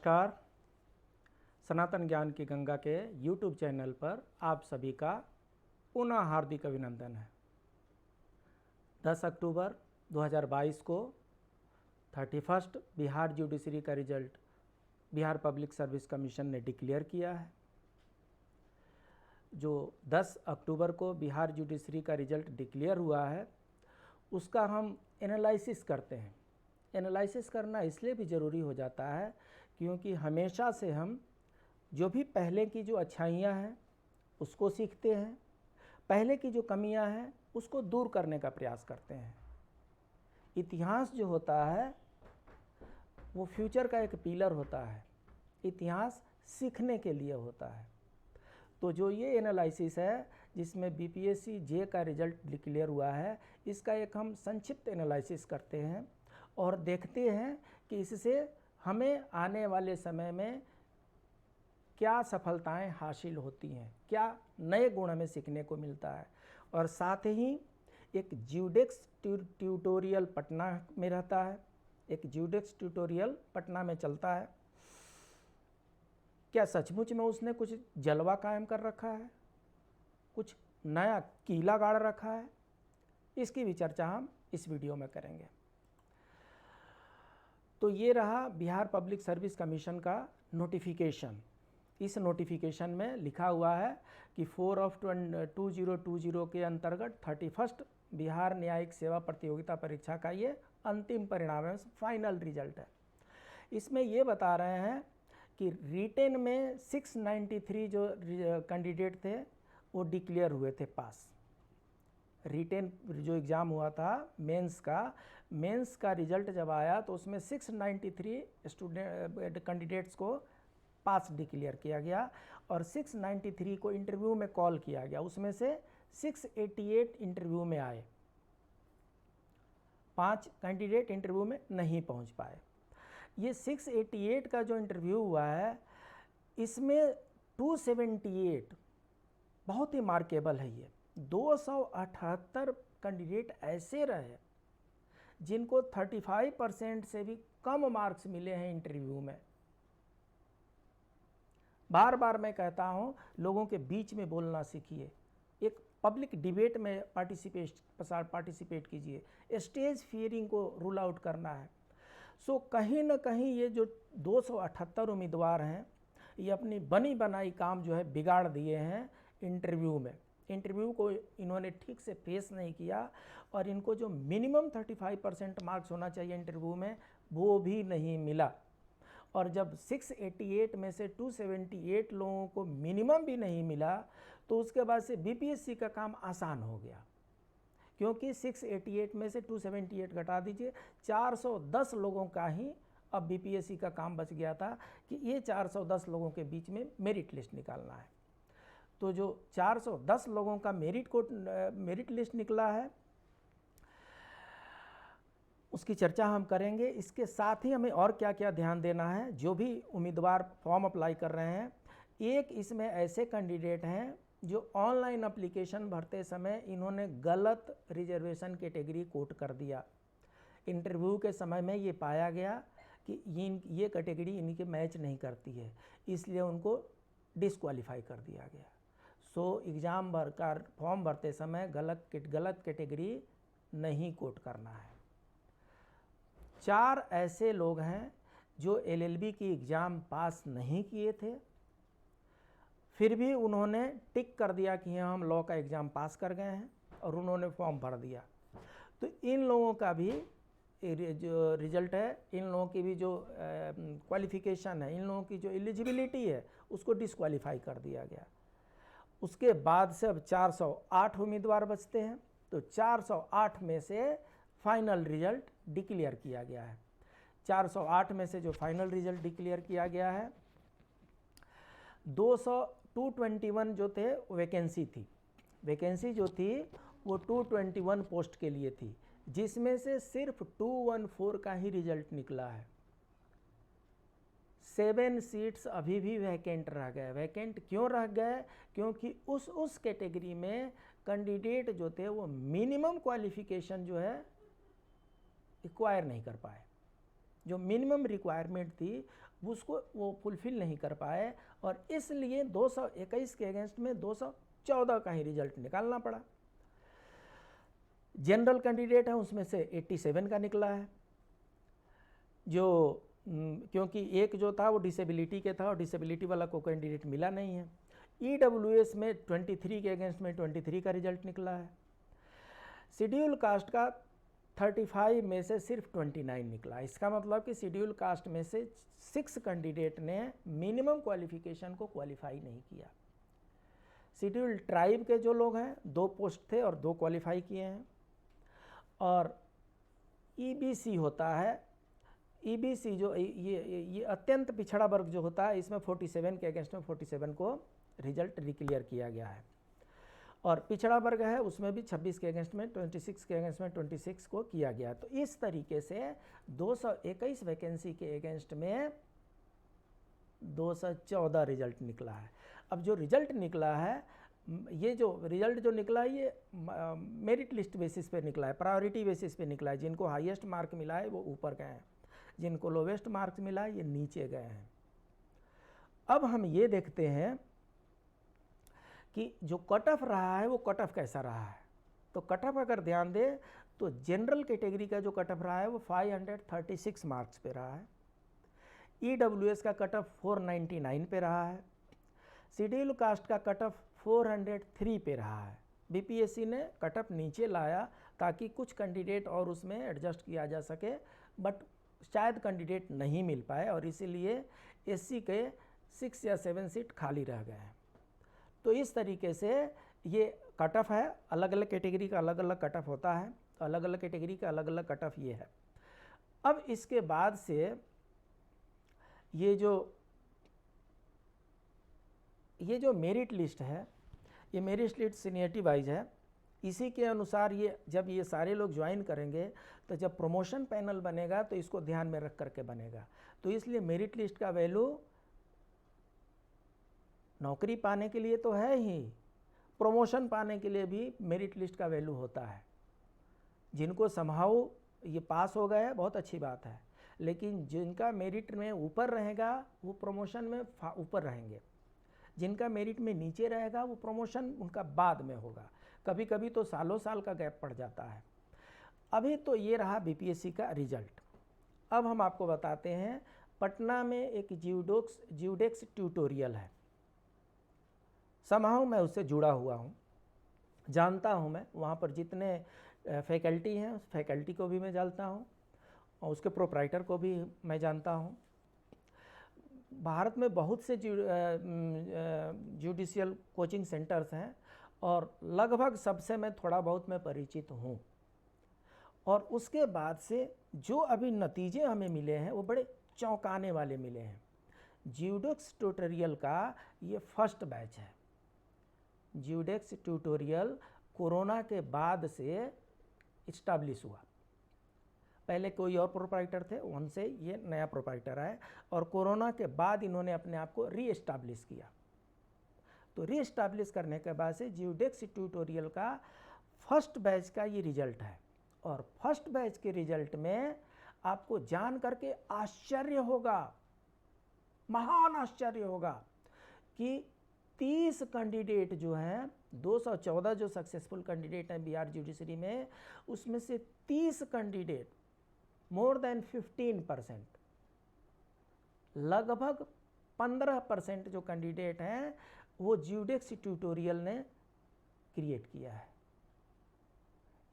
नमस्कार। सनातन ज्ञान की गंगा के YouTube चैनल पर आप सभी का पुनः हार्दिक अभिनंदन है। 10 अक्टूबर 2022 को 31st बिहार जुडिशरी का result Bihar public service commission ने डिक्लेयर किया है। जो 10 अक्टूबर को बिहार जुडिशरी का रिजल्ट डिक्लेयर हुआ है उसका हम एनालिसिस करते हैं। एनालिसिस करना इसलिए भी ज़रूरी हो जाता है क्योंकि हमेशा से हम जो भी पहले की जो अच्छाइयाँ हैं उसको सीखते हैं, पहले की जो कमियां हैं उसको दूर करने का प्रयास करते हैं। इतिहास जो होता है वो फ्यूचर का एक पिलर होता है। इतिहास सीखने के लिए होता है। तो जो ये एनालिसिस है जिसमें बीपीएससी जे का रिजल्ट डिक्लेयर हुआ है, इसका एक हम संक्षिप्त एनालिसिस करते हैं और देखते हैं कि इससे हमें आने वाले समय में क्या सफलताएं हासिल होती हैं, क्या नए गुण हमें सीखने को मिलता है। और साथ ही एक ज्यूडेक्स ट्यूटोरियल पटना में रहता है, एक ज्यूडेक्स ट्यूटोरियल पटना में चलता है। क्या सचमुच में उसने कुछ जलवा कायम कर रखा है, कुछ नया किला गाड़ रखा है? इसकी भी चर्चा हम इस वीडियो में करेंगे। तो ये रहा बिहार पब्लिक सर्विस कमीशन का नोटिफिकेशन। इस नोटिफिकेशन में लिखा हुआ है कि 4/2020 के अंतर्गत 31st बिहार न्यायिक सेवा प्रतियोगिता परीक्षा का ये अंतिम परिणाम है, फाइनल रिजल्ट है। इसमें ये बता रहे हैं कि रिटेन में 693 जो कैंडिडेट थे वो डिक्लेयर हुए थे पास। रिटेन जो एग्ज़ाम हुआ था मेंस का रिजल्ट जब आया तो उसमें 693 कैंडिडेट्स को पास डिक्लेयर किया गया और 693 को इंटरव्यू में कॉल किया गया। उसमें से 688 इंटरव्यू में आए, 5 कैंडिडेट इंटरव्यू में नहीं पहुंच पाए। ये 688 का जो इंटरव्यू हुआ है इसमें 278 बहुत ही मार्केबल है। ये 278 कैंडिडेट ऐसे रहे जिनको 35% से भी कम मार्क्स मिले हैं इंटरव्यू में। बार बार मैं कहता हूं, लोगों के बीच में बोलना सीखिए, एक पब्लिक डिबेट में पार्टिसिपेट कीजिए। स्टेज फियरिंग को रूल आउट करना है। सो कहीं ना कहीं ये जो 278 उम्मीदवार हैं ये अपनी बनी बनाई काम जो है बिगाड़ दिए हैं इंटरव्यू में। इंटरव्यू को इन्होंने ठीक से फेस नहीं किया और इनको जो मिनिमम 35% मार्क्स होना चाहिए इंटरव्यू में वो भी नहीं मिला। और जब 688 में से 278 लोगों को मिनिमम भी नहीं मिला तो उसके बाद से बीपीएससी का काम आसान हो गया, क्योंकि 688 में से 278 घटा दीजिए, 410 लोगों का ही अब बीपीएससी का काम बच गया था कि ये 410 लोगों के बीच में मेरिट लिस्ट निकालना है। तो जो 410 लोगों का मेरिट लिस्ट निकला है उसकी चर्चा हम करेंगे। इसके साथ ही हमें और क्या क्या ध्यान देना है। जो भी उम्मीदवार फॉर्म अप्लाई कर रहे हैं, एक इसमें ऐसे कैंडिडेट हैं जो ऑनलाइन एप्लीकेशन भरते समय इन्होंने गलत रिजर्वेशन कैटेगरी कोट कर दिया। इंटरव्यू के समय में ये पाया गया कि ये कैटेगरी इनके मैच नहीं करती है, इसलिए उनको डिस्क्वालीफाई कर दिया गया। सो एग्ज़ाम भरकर फॉर्म भरते समय गलत कैटेगरी नहीं कोट करना है। 4 ऐसे लोग हैं जो एलएलबी की एग्ज़ाम पास नहीं किए थे, फिर भी उन्होंने टिक कर दिया कि हम लॉ का एग्ज़ाम पास कर गए हैं और उन्होंने फॉर्म भर दिया। तो इन लोगों का भी जो रिजल्ट है, इन लोगों की भी जो क्वालिफ़िकेशन है, इन लोगों की जो एलिजिबिलिटी है उसको डिस्क्वालीफाई कर दिया गया। उसके बाद से अब 408 उम्मीदवार बचते हैं। तो 408 में से फाइनल रिजल्ट डिक्लेयर किया गया है। 408 में से जो फाइनल रिजल्ट डिक्लेयर किया गया है, 221 जो थे वैकेंसी थी। वैकेंसी जो थी वो 221 पोस्ट के लिए थी, जिसमें से सिर्फ 214 का ही रिजल्ट निकला है। 7 सीट्स अभी भी वैकेंट रह गए। वैकेंट क्यों रह गए? क्योंकि उस कैटेगरी में कैंडिडेट जो थे वो मिनिमम क्वालिफिकेशन जो है एक्वायर नहीं कर पाए। जो मिनिमम रिक्वायरमेंट थी उसको वो फुलफिल नहीं कर पाए और इसलिए 221 के अगेंस्ट में 214 का ही रिजल्ट निकालना पड़ा। जनरल कैंडिडेट है उसमें से 87 का निकला है, जो क्योंकि एक जो था वो डिसेबिलिटी के था और डिसेबिलिटी वाला को कैंडिडेट मिला नहीं है। EWS में 23 के अगेंस्ट में 23 का रिजल्ट निकला है। शेड्यूल कास्ट का 35 में से सिर्फ 29 निकला। इसका मतलब कि शेड्यूल कास्ट में से 6 कैंडिडेट ने मिनिमम क्वालिफिकेशन को क्वालिफाई नहीं किया। शेड्यूल ट्राइब के जो लोग हैं 2 पोस्ट थे और 2 क्वालिफाई किए हैं। और EBC होता है, EBC जो ये अत्यंत पिछड़ा वर्ग जो होता है, इसमें 47 के अगेंस्ट में 47 को रिजल्ट डिक्लेयर किया गया है। और पिछड़ा वर्ग है उसमें भी 26 के अगेंस्ट में 26 के अगेंस्ट में 26 को किया गया। तो इस तरीके से 221 वैकेंसी के अगेंस्ट में 214 रिजल्ट निकला है। अब जो रिजल्ट निकला है, ये जो रिजल्ट जो निकला है ये मेरिट लिस्ट बेसिस पे निकला है, प्रायोरिटी बेसिस पे निकला है। जिनको हाईएस्ट मार्क मिला है वो ऊपर गए हैं, जिनको लोवेस्ट मार्क्स मिला है ये नीचे गए हैं। अब हम ये देखते हैं कि जो कट ऑफ रहा है वो कट ऑफ कैसा रहा है। तो कट ऑफ अगर ध्यान दें तो जनरल कैटेगरी का जो कट ऑफ रहा है वो 536 मार्क्स पे रहा है। EWS का कट ऑफ 499 पे रहा है। शेड्यूल कास्ट का कट ऑफ 403 पे रहा है। BPSC ने कट ऑफ नीचे लाया ताकि कुछ कैंडिडेट और उसमें एडजस्ट किया जा सके, बट शायद कैंडिडेट नहीं मिल पाए और इसीलिए SC के 6 या 7 सीट खाली रह गए हैं। तो इस तरीके से ये कट ऑफ है, अलग अलग कैटेगरी का अलग अलग कट ऑफ होता है, तो अलग अलग कैटेगरी का अलग अलग कट ऑफ ये है। अब इसके बाद से ये जो मेरिट लिस्ट है, ये मेरिट लिस्ट सीनियरिटी वाइज है। इसी के अनुसार ये जब ये सारे लोग ज्वाइन करेंगे तो जब प्रमोशन पैनल बनेगा तो इसको ध्यान में रख करके बनेगा। तो इसलिए मेरिट लिस्ट का वैल्यू नौकरी पाने के लिए तो है ही, प्रमोशन पाने के लिए भी मेरिट लिस्ट का वैल्यू होता है। जिनको समहाउ ये पास हो गए बहुत अच्छी बात है, लेकिन जिनका मेरिट में ऊपर रहेगा वो प्रमोशन में ऊपर रहेंगे, जिनका मेरिट में नीचे रहेगा वो प्रमोशन उनका बाद में होगा। कभी कभी तो सालों साल का गैप पड़ जाता है। अभी तो ये रहा BPSC का रिजल्ट। अब हम आपको बताते हैं, पटना में एक ज्यूडेक्स ट्यूटोरियल है, समहाउ मैं उससे जुड़ा हुआ हूँ, जानता हूँ मैं वहाँ पर जितने फैकल्टी हैं उस फैकल्टी को भी मैं जानता हूँ और उसके प्रोप्राइटर को भी मैं जानता हूँ। भारत में बहुत से जुडिशियल कोचिंग सेंटर्स हैं और लगभग सबसे मैं थोड़ा बहुत मैं परिचित हूँ। और उसके बाद से जो अभी नतीजे हमें मिले हैं वो बड़े चौंकाने वाले मिले हैं। ज्यूडेक्स ट्यूटोरियल का ये फर्स्ट बैच है। ज्यूडेक्स ट्यूटोरियल कोरोना के बाद से इस्टाब्लिश हुआ। पहले कोई और प्रोप्राइटर थे, उनसे ये नया प्रोप्राइटर आए और कोरोना के बाद इन्होंने अपने आप को री एस्टाब्लिश किया। तो री एस्टाब्लिश करने के बाद से ज्यूडेक्स ट्यूटोरियल का फर्स्ट बैच का ये रिजल्ट है। और फर्स्ट बैच के रिजल्ट में आपको जान करके आश्चर्य होगा, महान आश्चर्य होगा कि 30 कैंडिडेट जो हैं, 214 जो सक्सेसफुल कैंडिडेट हैं बिहार जुडिशरी में, उसमें से 30 कैंडिडेट मोर देन 15%, लगभग 15% जो कैंडिडेट हैं वो ज्यूडेक्स ट्यूटोरियल ने क्रिएट किया है।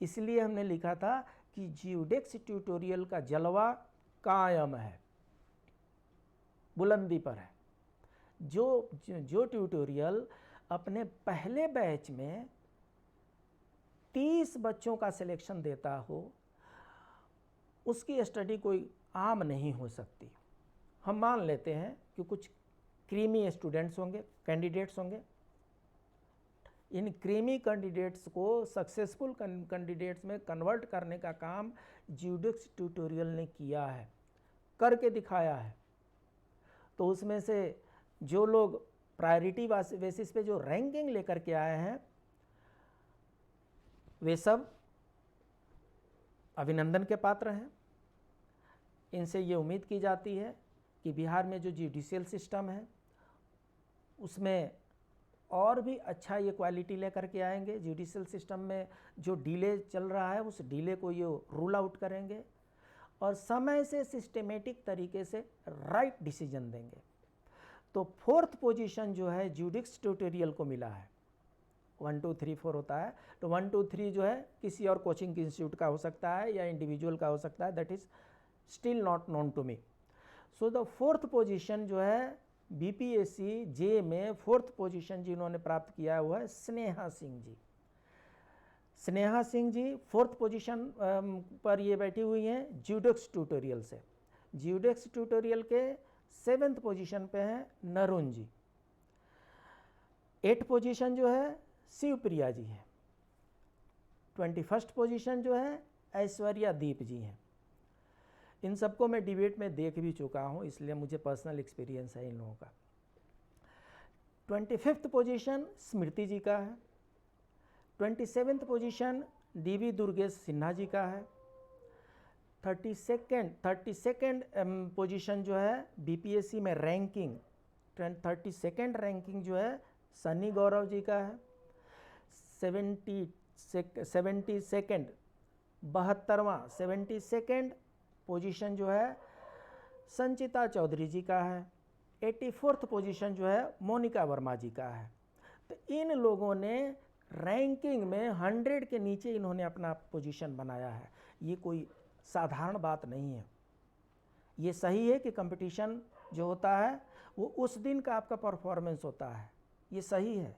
इसलिए हमने लिखा था कि ज्यूडेक्स ट्यूटोरियल का जलवा कायम है, बुलंदी पर है। जो ट्यूटोरियल अपने पहले बैच में 30 बच्चों का सिलेक्शन देता हो, उसकी स्टडी कोई आम नहीं हो सकती। हम मान लेते हैं कि कुछ क्रीमी स्टूडेंट्स होंगे, कैंडिडेट्स होंगे। इन क्रीमी कैंडिडेट्स को सक्सेसफुल कैंडिडेट्स में कन्वर्ट करने का काम ज्यूडेक्स ट्यूटोरियल ने किया है, करके दिखाया है। तो उसमें से जो लोग प्रायोरिटी बेसिस पे जो रैंकिंग लेकर के आए हैं वे सब अभिनंदन के पात्र हैं। इनसे ये उम्मीद की जाती है कि बिहार में जो जुडिशियल सिस्टम है उसमें और भी अच्छा ये क्वालिटी लेकर के आएंगे। जुडिशियल सिस्टम में जो डिले चल रहा है उस डिले को ये रूल आउट करेंगे और समय से सिस्टेमेटिक तरीके से राइट डिसीजन देंगे। तो फोर्थ पोजीशन जो है जुडिक्स ट्यूटोरियल को मिला है। 1 2 3 4 होता है, तो 1 2 3 जो है किसी और कोचिंग इंस्टीट्यूट का हो सकता है या इंडिविजुअल का हो सकता है, that is still not known to me. So the fourth position जो है बीपीएससी जे में फोर्थ पोजीशन जिन्होंने प्राप्त किया है वो है स्नेहा सिंह जी। स्नेहा सिंह जी फोर्थ पोजीशन पर ये बैठी हुई हैं जुडिक्स ट्यूटोरियल से। जुडिक्स ट्यूटोरियल के 7th पोजीशन पे हैं नरुण जी। 8th पोजीशन जो है शिवप्रिया जी है। 21st पोजीशन जो है ऐश्वर्या दीप जी हैं। इन सबको मैं डिबेट में देख भी चुका हूँ, इसलिए मुझे पर्सनल एक्सपीरियंस है इन लोगों का। 25th पोजीशन स्मृति जी का है। 27th पोजीशन डीवी दुर्गेश सिन्हा जी का है। 32nd पोजीशन जो है बीपीएससी में रैंकिंग 32nd रैंकिंग जो है सनी गौरव जी का है। 72nd पोजीशन जो है संचिता चौधरी जी का है। 84th पोजीशन जो है मोनिका वर्मा जी का है। तो इन लोगों ने रैंकिंग में 100 के नीचे इन्होंने अपना पोजीशन बनाया है। ये कोई साधारण बात नहीं है। ये सही है कि कंपटीशन जो होता है वो उस दिन का आपका परफॉर्मेंस होता है, ये सही है,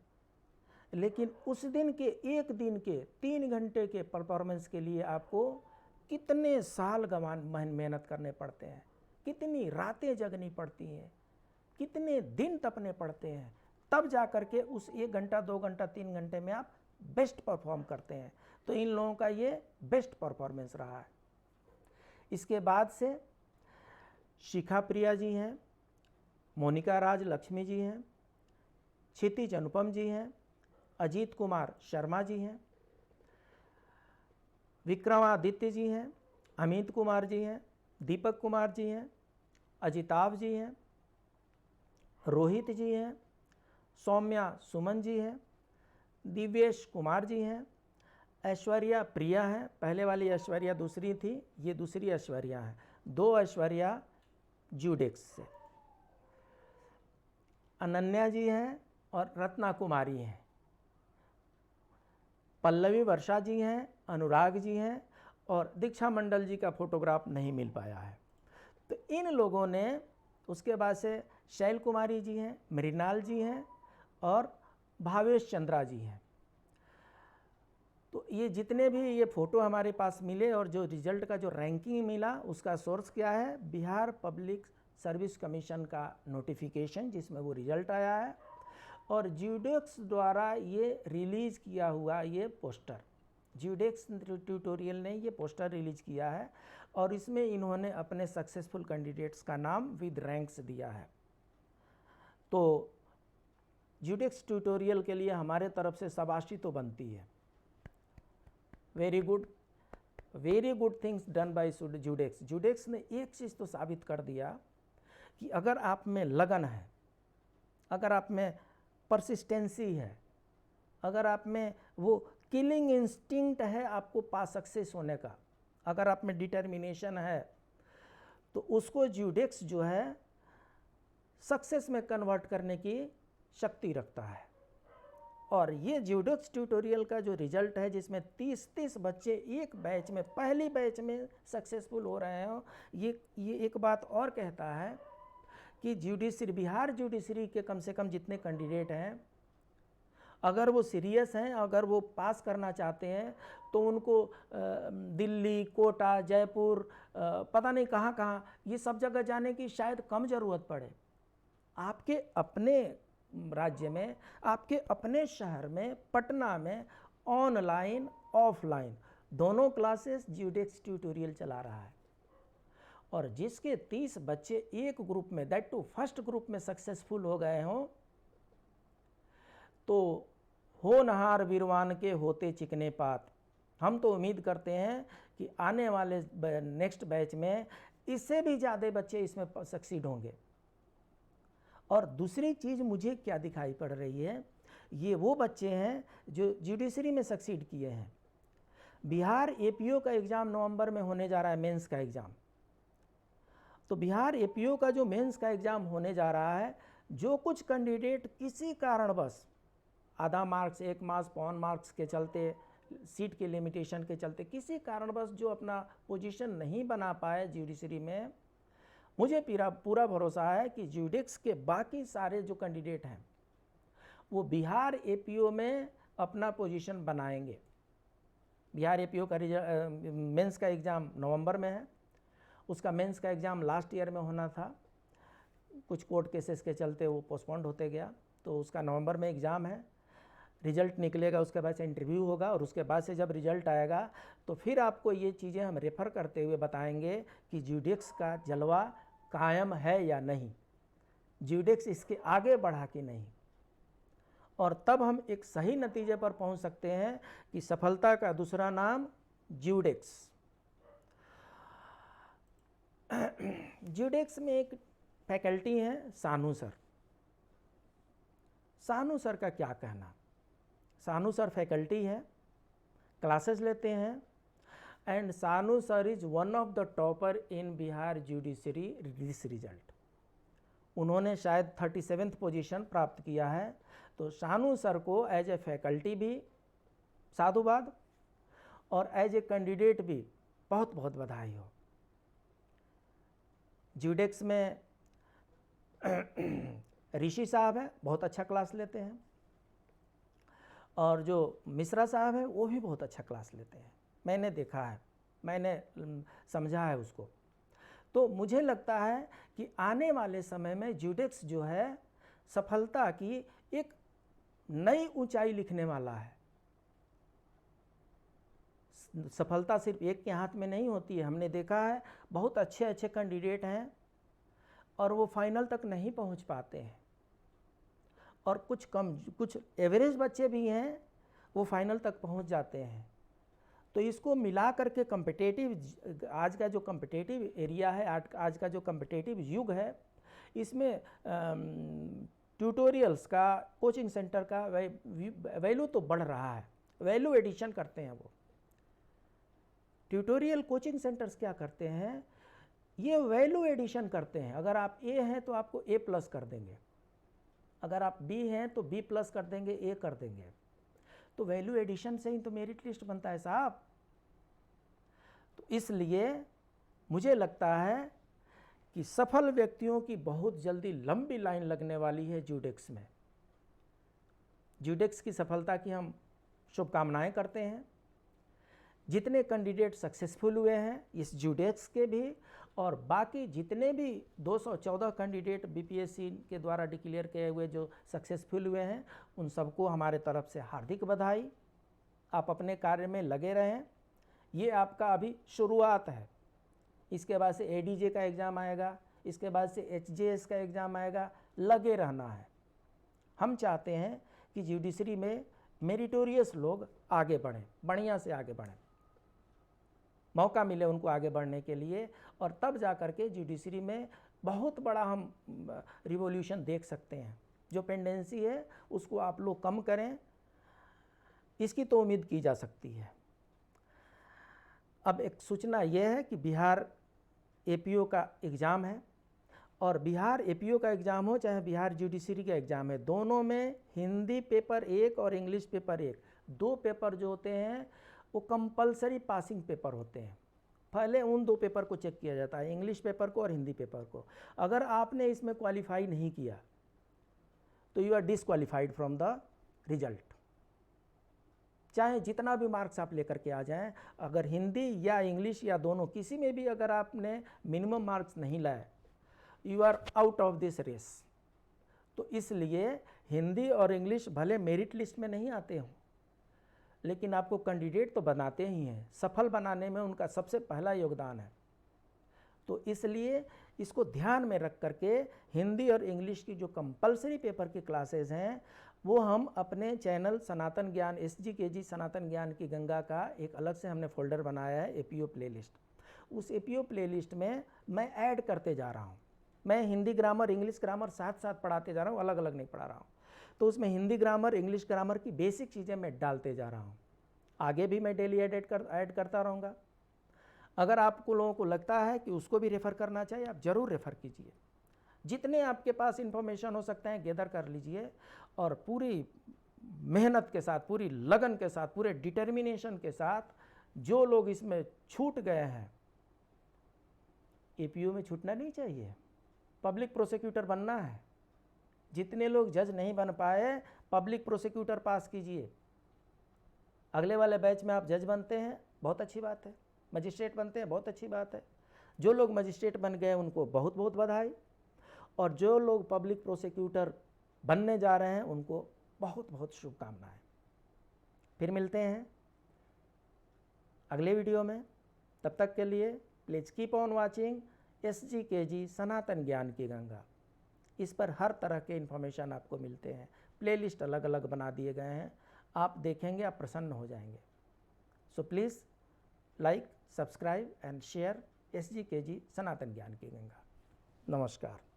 लेकिन उस दिन के एक दिन के 3 घंटे के परफॉर्मेंस के लिए आपको कितने साल मेहनत करने पड़ते हैं, कितनी रातें जगनी पड़ती हैं, कितने दिन तपने पड़ते हैं, तब जा कर के उस 1 घंटा 2 घंटा 3 घंटे में आप बेस्ट परफॉर्म करते हैं। तो इन लोगों का ये बेस्ट परफॉर्मेंस रहा है। इसके बाद से शिखा प्रिया जी हैं, मोनिका राज लक्ष्मी जी हैं, क्षितिज अनुपम जी हैं, अजीत कुमार शर्मा जी हैं, विक्रमादित्य जी हैं, अमित कुमार जी हैं, दीपक कुमार जी हैं, अजिताभ जी हैं, रोहित जी हैं, सौम्या सुमन जी हैं, दिव्येश कुमार जी हैं, ऐश्वर्या प्रिया हैं। पहले वाली ऐश्वर्या दूसरी थी, ये दूसरी ऐश्वर्या है। 2 ऐश्वर्या जुडिक्स से। अनन्या जी हैं और रत्ना कुमारी हैं। पल्लवी वर्षा जी हैं, अनुराग जी हैं और दीक्षा मंडल जी का फोटोग्राफ नहीं मिल पाया है। तो इन लोगों ने, उसके बाद से शैल कुमारी जी हैं, मृणाल जी हैं और भावेश चंद्रा जी हैं। तो ये जितने भी ये फ़ोटो हमारे पास मिले और जो रिज़ल्ट का जो रैंकिंग मिला उसका सोर्स क्या है, बिहार पब्लिक सर्विस कमीशन का नोटिफिकेशन जिसमें वो रिज़ल्ट आया है और जुडिक्स द्वारा ये रिलीज़ किया हुआ ये पोस्टर, जुडिक्स ट्यूटोरियल ने ये पोस्टर रिलीज़ किया है और इसमें इन्होंने अपने सक्सेसफुल कैंडिडेट्स का नाम विद रैंक्स दिया है। तो जुडिक्स ट्यूटोरियल के लिए हमारे तरफ से शाबाशी तो बनती है। Very good things done by Judix. Judix ने एक चीज़ तो साबित कर दिया कि अगर आप में लगन है, अगर आप में परसिस्टेंसी है, अगर आप में वो किलिंग इंस्टिंक्ट है आपको पास सक्सेस होने का, अगर आप में डिटर्मिनेशन है, तो उसको जुडिक्स जो है सक्सेस में कन्वर्ट करने की शक्ति रखता है। और ये जुडिक्स ट्यूटोरियल का जो रिजल्ट है जिसमें 30 बच्चे एक बैच में, पहली बैच में सक्सेसफुल हो रहे हैं, ये एक बात और कहता है कि जुडिशरी, बिहार जुडिशरी के कम से कम जितने कैंडिडेट हैं, अगर वो सीरियस हैं, अगर वो पास करना चाहते हैं तो उनको दिल्ली, कोटा, जयपुर, पता नहीं कहाँ कहाँ, ये सब जगह जाने की शायद कम ज़रूरत पड़े। आपके अपने राज्य में, आपके अपने शहर में, पटना में ऑनलाइन ऑफलाइन दोनों क्लासेस जुडिक्स ट्यूटोरियल चला रहा है। और जिसके 30 बच्चे एक ग्रुप में, दैट टू फर्स्ट ग्रुप में सक्सेसफुल हो गए हों, तो होनहार वीरवान के होते चिकने पात। हम तो उम्मीद करते हैं कि आने वाले नेक्स्ट बैच में इससे भी ज़्यादा बच्चे इसमें सक्सीड होंगे। और दूसरी चीज़ मुझे क्या दिखाई पड़ रही है, ये वो बच्चे हैं जो जुडिशरी में सक्सीड किए हैं। बिहार एपीओ का एग्ज़ाम नवंबर में होने जा रहा है, मेंस का एग्ज़ाम। तो बिहार एपीओ का जो मेंस का एग्ज़ाम होने जा रहा है, जो कुछ कैंडिडेट किसी कारणवश आधा मार्क्स, 1 मार्क्स, पौन मार्क्स के चलते, सीट के लिमिटेशन के चलते किसी कारणवश जो अपना पोजीशन नहीं बना पाए जुडिशरी में, मुझे पूरा भरोसा है कि जुडिक्स के बाकी सारे जो कैंडिडेट हैं वो बिहार एपीओ में अपना पोजीशन बनाएंगे। बिहार एपीओ का मेंस का एग्ज़ाम नवंबर में है। उसका मेंस का एग्ज़ाम लास्ट ईयर में होना था, कुछ कोर्ट केसेस के चलते वो पोस्टपोन्ड होते गया, तो उसका नवंबर में एग्ज़ाम है। रिजल्ट निकलेगा, उसके बाद से इंटरव्यू होगा, और उसके बाद से जब रिजल्ट आएगा तो फिर आपको ये चीज़ें हम रेफ़र करते हुए बताएंगे कि जुडिक्स का जलवा कायम है या नहीं, जुडिक्स इसके आगे बढ़ा कि नहीं, और तब हम एक सही नतीजे पर पहुंच सकते हैं कि सफलता का दूसरा नाम जुडिक्स। जुडिक्स में एक फैकल्टी हैं सानू सर। सानू सर का क्या कहना, सानू सर फैकल्टी है, क्लासेस लेते हैं, एंड सानू sir is one of the topper in Bihar judiciary this result. उन्होंने शायद 37th पोजीशन प्राप्त किया है। तो सानू सर को एज ए फैकल्टी भी साधुवाद और एज ए कैंडिडेट भी बहुत बहुत बधाई हो। जुडिक्स में ऋषि साहब हैं, बहुत अच्छा क्लास लेते हैं, और जो मिश्रा साहब हैं वो भी बहुत अच्छा क्लास लेते हैं। मैंने देखा है, मैंने समझा है उसको। तो मुझे लगता है कि आने वाले समय में जुडिक्स जो है सफलता की एक नई ऊंचाई लिखने वाला है। सफलता सिर्फ एक के हाथ में नहीं होती है। हमने देखा है बहुत अच्छे अच्छे कैंडिडेट हैं और वो फाइनल तक नहीं पहुंच पाते हैं, और कुछ एवरेज बच्चे भी हैं वो फाइनल तक पहुंच जाते हैं। तो इसको मिला करके कम्पिटेटिव, आज का जो कम्पिटेटिव एरिया है, आज का जो कम्पिटेटिव युग है, इसमें ट्यूटोरियल्स का, कोचिंग सेंटर का वैल्यू तो बढ़ रहा है, वैल्यू एडिशन करते हैं वो। ट्यूटोरियल कोचिंग सेंटर्स क्या करते हैं, ये वैल्यू एडिशन करते हैं। अगर आप ए हैं तो आपको A+ कर देंगे, अगर आप B हैं तो B+ कर देंगे, A कर देंगे। तो वैल्यू एडिशन से ही तो मेरिट लिस्ट बनता है साहब। तो इसलिए मुझे लगता है कि सफल व्यक्तियों की बहुत जल्दी लंबी लाइन लगने वाली है जुडिक्स में। जुडिक्स की सफलता की हम शुभकामनाएं करते हैं। जितने कैंडिडेट सक्सेसफुल हुए हैं इस जुडिक्स के भी, और बाकी जितने भी 214 कैंडिडेट बीपीएससी के द्वारा डिक्लेयर किए हुए जो सक्सेसफुल हुए हैं, उन सबको हमारे तरफ से हार्दिक बधाई। आप अपने कार्य में लगे रहें, ये आपका अभी शुरुआत है। इसके बाद से एडीजे का एग्ज़ाम आएगा, इसके बाद से एचजेएस का एग्ज़ाम आएगा, लगे रहना है। हम चाहते हैं कि जुडिशरी में मेरिटोरियस लोग आगे बढ़ें, बढ़िया से आगे बढ़ें, मौका मिले उनको आगे बढ़ने के लिए, और तब जा कर के जुडिशरी में बहुत बड़ा हम रिवॉल्यूशन देख सकते हैं। जो पेंडेंसी है उसको आप लोग कम करें, इसकी तो उम्मीद की जा सकती है। अब एक सूचना यह है कि बिहार एपीओ का एग्ज़ाम है, और बिहार एपीओ का एग्ज़ाम हो चाहे बिहार जुडिशरी का एग्ज़ाम है, दोनों में हिंदी पेपर 1 और इंग्लिश पेपर 1, 2 पेपर जो होते हैं वो कंपलसरी पासिंग पेपर होते हैं। पहले उन 2 पेपर को चेक किया जाता है, इंग्लिश पेपर को और हिंदी पेपर को। अगर आपने इसमें क्वालिफाई नहीं किया तो you are disqualified from the result. चाहे जितना भी मार्क्स आप लेकर के आ जाएं, अगर हिंदी या इंग्लिश या दोनों किसी में भी अगर आपने मिनिमम मार्क्स नहीं लाए, you are out of this race. तो इसलिए हिंदी और इंग्लिश भले मेरिट लिस्ट में नहीं आते हों, लेकिन आपको कैंडिडेट तो बनाते ही हैं, सफल बनाने में उनका सबसे पहला योगदान है। तो इसलिए इसको ध्यान में रख करके हिंदी और इंग्लिश की जो कंपलसरी पेपर की क्लासेस हैं वो हम अपने चैनल सनातन ज्ञान SGKG सनातन ज्ञान की गंगा का एक अलग से हमने फोल्डर बनाया है, एपीओ प्लेलिस्ट, उस एपीओ प्लेलिस्ट में मैं ऐड करते जा रहा हूँ। मैं हिंदी ग्रामर, इंग्लिश ग्रामर साथ साथ पढ़ाते जा रहा हूँ, अलग अलग नहीं पढ़ा रहा हूँ। तो उसमें हिंदी ग्रामर, इंग्लिश ग्रामर की बेसिक चीज़ें मैं डालते जा रहा हूँ। आगे भी मैं डेली ऐड करता रहूँगा। अगर आपको लोगों को लगता है कि उसको भी रेफ़र करना चाहिए, आप ज़रूर रेफ़र कीजिए। जितने आपके पास इन्फॉर्मेशन हो सकते हैं गैदर कर लीजिए और पूरी मेहनत के साथ, पूरी लगन के साथ, पूरे डिटर्मिनेशन के साथ जो लोग इसमें छूट गए हैं, एपीओ में छूटना नहीं चाहिए, पब्लिक प्रोसिक्यूटर बनना है। जितने लोग जज नहीं बन पाए, पब्लिक प्रोसिक्यूटर पास कीजिए। अगले वाले बैच में आप जज बनते हैं, बहुत अच्छी बात है। मजिस्ट्रेट बनते हैं, बहुत अच्छी बात है। जो लोग मजिस्ट्रेट बन गए उनको बहुत बहुत बधाई, और जो लोग पब्लिक प्रोसिक्यूटर बनने जा रहे हैं उनको बहुत बहुत शुभकामनाएं। फिर मिलते हैं अगले वीडियो में। तब तक के लिए please keep on watching SGKG सनातन ज्ञान की गंगा। इस पर हर तरह के इन्फॉर्मेशन आपको मिलते हैं। प्लेलिस्ट अलग अलग बना दिए गए हैं, आप देखेंगे आप प्रसन्न हो जाएंगे। So please like, subscribe and share SGKG सनातन ज्ञान की गंगा। नमस्कार।